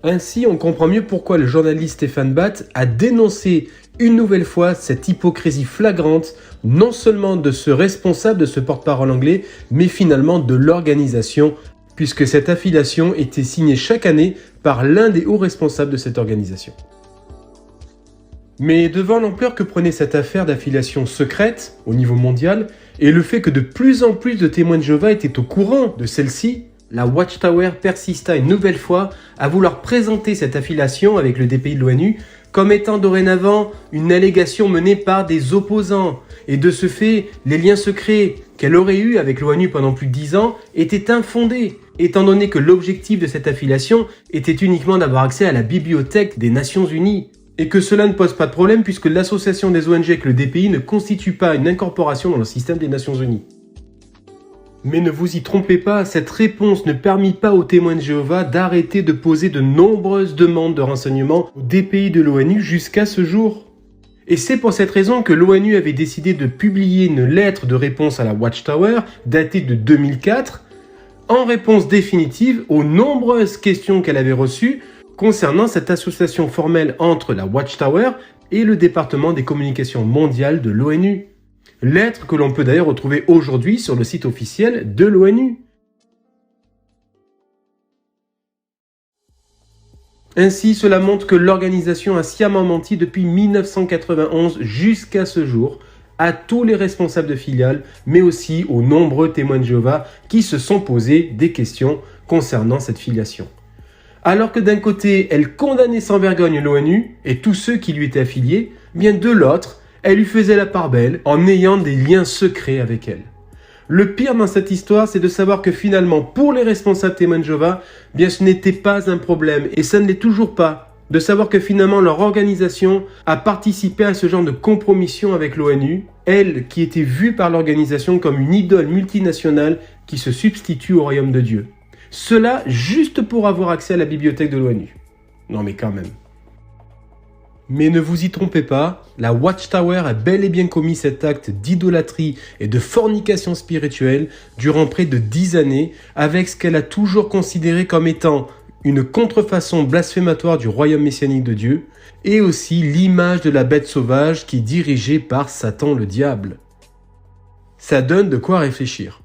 Ainsi, on comprend mieux pourquoi le journaliste Stéphane Batt a dénoncé une nouvelle fois cette hypocrisie flagrante, non seulement de ce responsable, de ce porte-parole anglais, mais finalement de l'organisation, puisque cette affiliation était signée chaque année par l'un des hauts responsables de cette organisation. Mais devant l'ampleur que prenait cette affaire d'affiliation secrète au niveau mondial, et le fait que de plus en plus de témoins de Jéhovah étaient au courant de celle-ci, la Watchtower persista une nouvelle fois à vouloir présenter cette affiliation avec le DPI de l'ONU comme étant dorénavant une allégation menée par des opposants. Et de ce fait, les liens secrets qu'elle aurait eus avec l'ONU pendant plus de 10 ans étaient infondés, étant donné que l'objectif de cette affiliation était uniquement d'avoir accès à la bibliothèque des Nations Unies. Et que cela ne pose pas de problème puisque l'association des ONG avec le DPI ne constitue pas une incorporation dans le système des Nations Unies. Mais ne vous y trompez pas, cette réponse ne permit pas aux témoins de Jéhovah d'arrêter de poser de nombreuses demandes de renseignements au DPI de l'ONU jusqu'à ce jour. Et c'est pour cette raison que l'ONU avait décidé de publier une lettre de réponse à la Watchtower datée de 2004 en réponse définitive aux nombreuses questions qu'elle avait reçues concernant cette association formelle entre la Watchtower et le département des communications mondiales de l'ONU. Lettre que l'on peut d'ailleurs retrouver aujourd'hui sur le site officiel de l'ONU. Ainsi, cela montre que l'organisation a sciemment menti depuis 1991 jusqu'à ce jour à tous les responsables de filiales, mais aussi aux nombreux témoins de Jéhovah qui se sont posés des questions concernant cette filiation. Alors que d'un côté, elle condamnait sans vergogne l'ONU et tous ceux qui lui étaient affiliés, bien de l'autre, elle lui faisait la part belle en ayant des liens secrets avec elle. Le pire dans cette histoire, c'est de savoir que finalement, pour les responsables témoins de Jéhovah, bien ce n'était pas un problème, et ça ne l'est toujours pas, de savoir que finalement leur organisation a participé à ce genre de compromission avec l'ONU, elle qui était vue par l'organisation comme une idole multinationale qui se substitue au royaume de Dieu. Cela juste pour avoir accès à la bibliothèque de l'ONU. Non mais quand même. Mais ne vous y trompez pas, la Watchtower a bel et bien commis cet acte d'idolâtrie et de fornication spirituelle durant près de 10 années avec ce qu'elle a toujours considéré comme étant une contrefaçon blasphématoire du royaume messianique de Dieu et aussi l'image de la bête sauvage qui est dirigée par Satan le diable. Ça donne de quoi réfléchir.